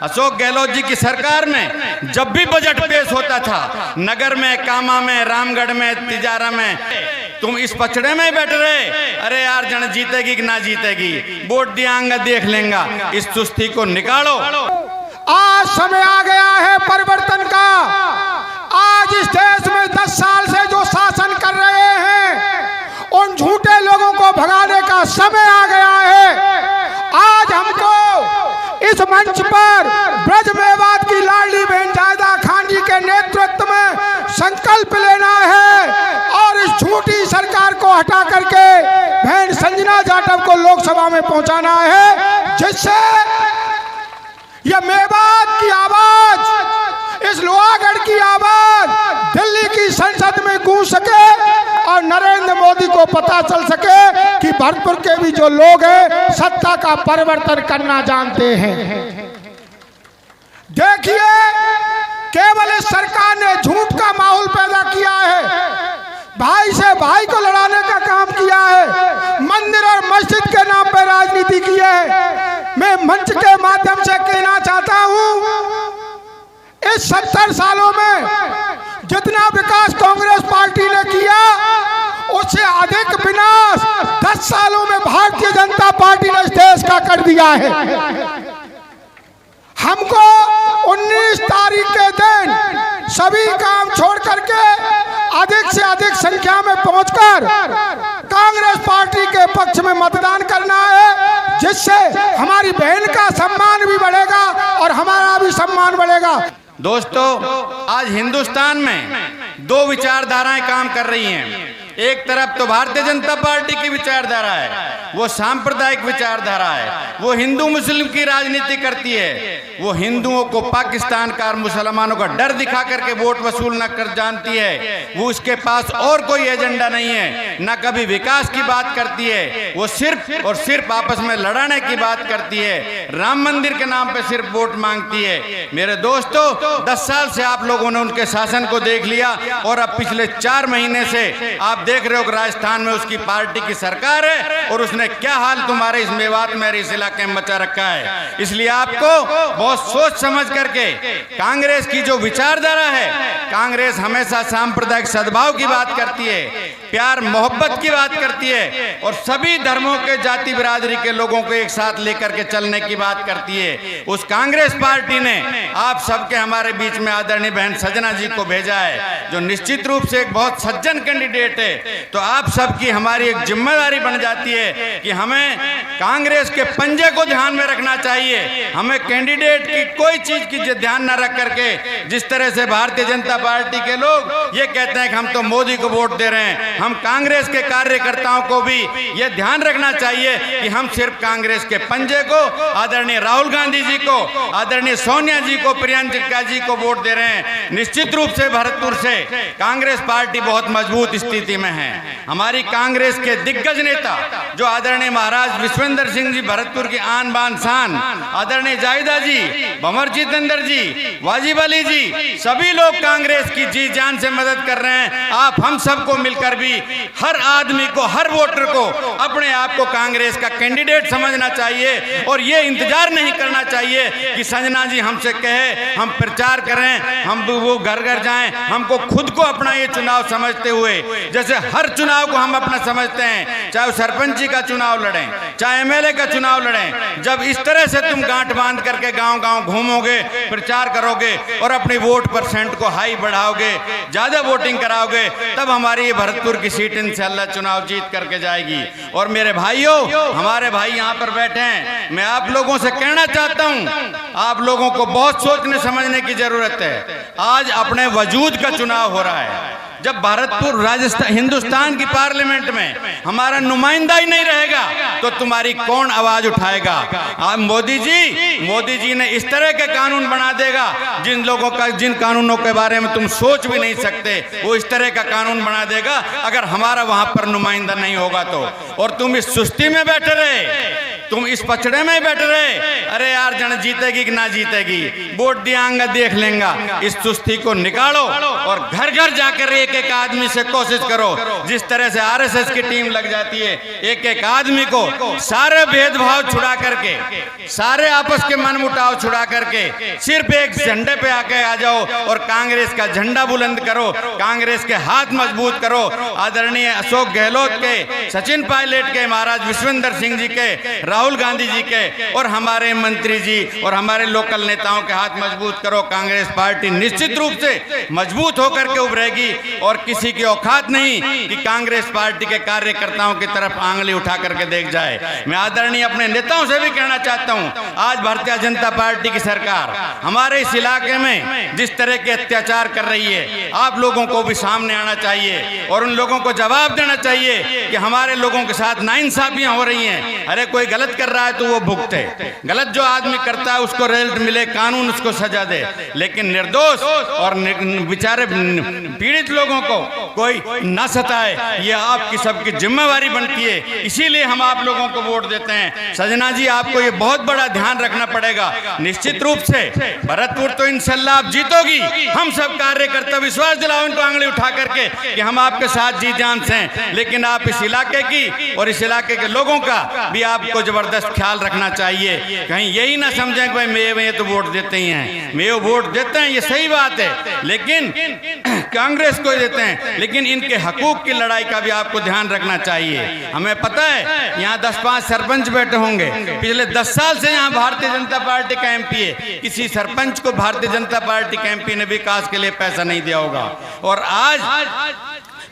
अशोक गहलोत जी की सरकार में जब भी बजट पेश होता था, नगर में, कामा में, रामगढ़ में, तिजारा में, तुम इस पचड़े में बैठ रहे, अरे यार जन जीतेगी कि ना जीतेगी, वोट दियांगा देख लेंगा, इस सुस्ती को निकालो। आज समय आ गया है परिवर्तन का। आज इस देश में 10 साल से जो शासन कर रहे हैं, उन झूठे लोगों को भगाने का समय आ गया है। आज हमको इस मंच पर ब्रज मेवात की लाडली बहन जायदा खान जी के नेतृत्व में संकल्प लेना है और इस झूठी सरकार को हटा करके बहन संजना जाटव को लोकसभा में पहुंचाना है, जिससे यह मेवात की आवाज, इस लोहागढ़ की आवाज दिल्ली की संसद में गूंज सके और नरेंद्र मोदी को पता चल सके कि भरतपुर के भी जो लोग हैं सत्ता का परिवर्तन करना जानते हैं। देखिए, केवल इस सरकार ने झूठ का माहौल पैदा किया है, भाई से भाई को लड़ाने का काम किया है, मंदिर और मस्जिद के नाम पर राजनीति की है। मैं मंच के माध्यम से कहना चाहता हूं, इस 70 सालों में जितना विकास कांग्रेस पार्टी ने किया, उससे अधिक विनाश 10 सालों में भारतीय जनता पार्टी ने इस देश का कर दिया है। हमको 19 तारीख के दिन सभी काम छोड़ करके अधिक से अधिक संख्या में पहुंचकर कांग्रेस पार्टी के पक्ष में मतदान करना है, जिससे हमारी बहन का सम्मान भी बढ़ेगा और हमारा भी सम्मान बढ़ेगा। दोस्तों, आज हिंदुस्तान में 2 विचारधाराएं काम कर रही हैं। एक तरफ तो भारतीय जनता पार्टी की विचारधारा है, वो सांप्रदायिक विचारधारा है, वो हिंदू मुस्लिम की राजनीति करती है, वो हिंदुओं को पाकिस्तान का और मुसलमानों का डर दिखा करके वोट वसूल न कर जानती है। वो उसके पास और कोई एजेंडा नहीं है, न कभी विकास की बात करती है, वो सिर्फ और सिर्फ आपस में लड़ाने की बात करती है, राम मंदिर के नाम पे सिर्फ वोट मांगती है। मेरे दोस्तों, 10 साल से आप लोगों ने उनके शासन को देख लिया और अब पिछले 4 महीने से आप देख रहे हो कि राजस्थान में उसकी पार्टी की सरकार है और उसने क्या हाल तुम्हारे इस मेवात में, इस इलाके में मचा रखा है। इसलिए आपको बहुत सोच समझ करके कांग्रेस की जो विचारधारा है, कांग्रेस हमेशा सांप्रदायिक सद्भाव की बात करती है, प्यार मोहब्बत की बात करती है और सभी धर्मों के, जाति बिरादरी के लोगों को एक साथ लेकर के चलने की बात करती है। उस कांग्रेस पार्टी ने आप सबके हमारे बीच में आदरणीय बहन संजना जी को भेजा है, जो निश्चित रूप से एक बहुत सज्जन कैंडिडेट है। तो आप सबकी हमारी एक जिम्मेदारी बन जाती है कि हमें कांग्रेस के पंजे को ध्यान में रखना चाहिए। हमें कैंडिडेट की कोई चीज की ध्यान न रख करके, जिस तरह से भारतीय जनता पार्टी के लोग ये कहते हैं कि हम तो मोदी को वोट दे रहे हैं, हम कांग्रेस के कार्यकर्ताओं को भी ये ध्यान रखना चाहिए कि हम सिर्फ कांग्रेस के पंजे को, आदरणीय राहुल गांधी जी को, आदरणीय सोनिया जी को, प्रियंका जी को वोट दे रहे हैं। निश्चित रूप से भरतपुर से कांग्रेस पार्टी बहुत मजबूत स्थिति में है। हमारी कांग्रेस के दिग्गज नेता जो आदरणीय महाराज विश्वेंद्र सिंह जी, भरतपुर की आन बान शान, आदरणीय जायदा जी, भंवर जितेंद्र जी, वाजिब अली जी, सभी लोग कांग्रेस की जी जान से मदद कर रहे हैं। आप हम सबको मिलकर भी हर आदमी को, हर वोटर को अपने आप को कांग्रेस का कैंडिडेट समझना चाहिए और ये इंतजार नहीं करना चाहिए कि संजना जी हमसे कहे हम प्रचार करें, हम वो घर घर जाएं। हमको खुद को अपना ये चुनाव समझते हुए, जैसे हर चुनाव को हम अपना समझते हैं, चाहे सरपंची का चुनाव लड़ें, चाहे एमएलए का चुनाव लड़ें, जब इस तरह से तुम गांठ बांध करके गांव गांव घूमोगे, प्रचार करोगे और अपनी वोट परसेंट को हाई बढ़ाओगे, ज्यादा वोटिंग कराओगे, तब हमारी ये भरतपुर की सीट इंशाअल्लाह चुनाव जीत करके जाएगी। और मेरे भाइयों, हमारे भाई यहाँ पर बैठे हैं, मैं आप लोगों से कहना चाहता हूँ, आप लोगों को बहुत सोचने समझने की जरूरत है। आज अपने वजूद का चुनाव हो रहा है। जब भरतपुर, राजस्थान, हिंदुस्तान की पार्लियामेंट में हमारा नुमाइंदा ही नहीं रहेगा तो तुम्हारी कौन आवाज उठाएगा? मोदी जी ने इस तरह के कानून बना देगा जिन लोगों का, जिन कानूनों के बारे में तुम सोच भी नहीं सकते, वो इस तरह का कानून बना देगा अगर हमारा वहां पर नुमाइंदा नहीं होगा तो। और तुम इस सुस्ती में बैठे रहे तुम इस पचड़े में ही बैठ रहे, अरे यार जन जीतेगी कि ना जीतेगी, वोट दियांगा देख लेंगा। इस सुस्ती को निकालो और घर घर जाकर एक एक आदमी से कोशिश करो, जिस तरह से आरएसएस की टीम लग जाती है, एक एक आदमी को सारे भेदभाव छुड़ा करके, सारे आपस के मनमुटाव छुड़ा करके सिर्फ एक झंडे पे आके आ जाओ और कांग्रेस का झंडा बुलंद करो, कांग्रेस के हाथ मजबूत करो। आदरणीय अशोक गहलोत के, सचिन पायलट के, महाराज विश्वेंद्र सिंह जी के, राहुल गांधी जी के और हमारे मंत्री जी और हमारे लोकल नेताओं के हाथ मजबूत करो। कांग्रेस पार्टी निश्चित रूप से मजबूत होकर के उभरेगी और किसी की औकात नहीं कि कांग्रेस पार्टी के कार्यकर्ताओं की तरफ आंगली उठा करके देख जाए। मैं आदरणीय अपने नेताओं से भी कहना चाहता हूं, आज भारतीय जनता पार्टी की सरकार हमारे इस इलाके में जिस तरह के अत्याचार कर रही है, आप लोगों को भी सामने आना चाहिए और उन लोगों को जवाब देना चाहिए कि हमारे लोगों के साथ नाइंसाफियां हो रही हैं। अरे कोई गलत कर रहा है तो वो भुगते, गलत जो आदमी करता है उसको रिजल्ट मिले, कानून उसको सजा दे, लेकिन निर्दोष और बेचारे पीड़ित लोगों को कोई न सताए, ये आपकी सबकी जिम्मेवारी बनती है। इसीलिए हम आप लोगों को वोट देते हैं। सजना जी, आपको ये बहुत बड़ा ध्यान रखना पड़ेगा। निश्चित रूप से भरतपुर तो इंशाल्लाह आप जीतोगी। हम सब कार्यकर्ता विश्वास दिलाओ इनको आंगली उठा करके कि हम आपके साथ जी जान से हैं, लेकिन आप इस इलाके की और इस इलाके के लोगों का भी आपको जबरदस्त ख्याल रखना चाहिए। कहीं यही ना समझें कि भाई मैं तो वोट देते ही हैं, मैं वोट देते हैं, ये सही बात है, लेकिन कांग्रेस को देते हैं, लेकिन इनके हकूक की लड़ाई का भी आपको ध्यान रखना चाहिए। हमें पता है यहाँ 10-5 सरपंच बैठे होंगे, पिछले 10 साल से यहाँ भारतीय जनता पार्टी का एमपी है, किसी सरपंच को भारतीय जनता पार्टी के एमपी ने विकास के लिए पैसा नहीं दिया होगा। और आज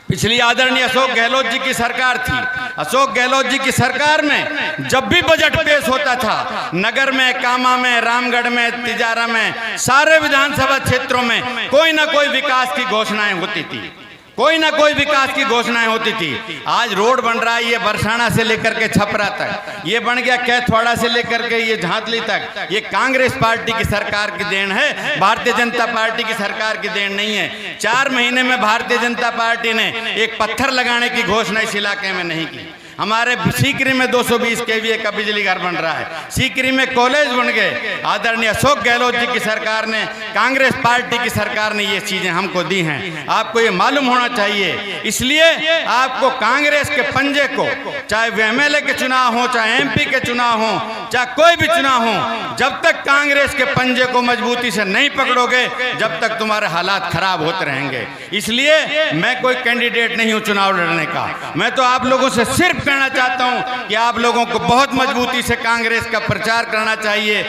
पिछली आदरणीय अशोक गहलोत जी की सरकार थी, अशोक गहलोत जी की सरकार में जब भी बजट पेश होता था, नगर में, कामा में, रामगढ़ में, तिजारा में, सारे विधानसभा क्षेत्रों में कोई ना कोई विकास की घोषणाएं होती थी, कोई ना कोई विकास की घोषणाएं होती थी। आज रोड बन रहा है, ये बरसाना से लेकर के छपरा तक, ये बन गया कैथवाड़ा से लेकर के ये झांतली तक, ये कांग्रेस पार्टी की सरकार की देन है, भारतीय जनता पार्टी की सरकार की देन नहीं है। 4 महीने में भारतीय जनता पार्टी ने एक पत्थर लगाने की घोषणा इस इलाके में नहीं की। हमारे सीकरी में 220 केवीए का बिजली घर बन रहा है, सीकरी में कॉलेज बन गए। आदरणीय अशोक गहलोत जी की सरकार ने, कांग्रेस पार्टी की सरकार ने ये चीजें हमको दी हैं, आपको ये मालूम होना चाहिए। इसलिए आपको कांग्रेस के पंजे को, चाहे वो एमएलए के चुनाव हो, चाहे एमपी के चुनाव हो, चाहे कोई भी चुनाव हो, जब तक कांग्रेस के पंजे को मजबूती से नहीं पकड़ोगे, जब तक तुम्हारे हालात खराब होते रहेंगे। इसलिए मैं कोई कैंडिडेट नहीं हूं चुनाव लड़ने का, मैं तो आप लोगों से सिर्फ कहना चाहता हूं कि आप लोगों को बहुत मजबूती से कांग्रेस का प्रचार करना चाहिए।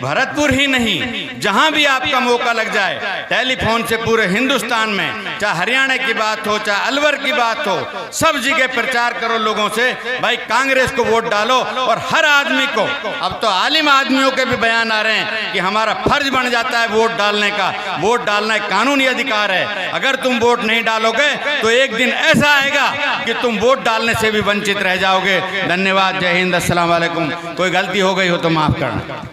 भरतपुर ही नहीं, जहां भी आपका मौका लग जाए, टेलीफोन से पूरे हिंदुस्तान में, चाहे हरियाणा की बात हो, चाहे अलवर की बात हो, सब जगह प्रचार करो लोगों से, भाई कांग्रेस को वोट डालो। और हर आदमी को, अब तो आलिम आदमियों के भी बयान आ रहे हैं कि हमारा फर्ज बन जाता है वोट डालने का, वोट डालना एक कानूनी अधिकार है। अगर तुम वोट नहीं डालोगे तो एक दिन ऐसा आएगा कि तुम वोट डालने से भी वंचित रह जाओगे। धन्यवाद, जय हिंद, अस्सलाम वालेकुम। कोई गलती हो गई हो तो माफ करना।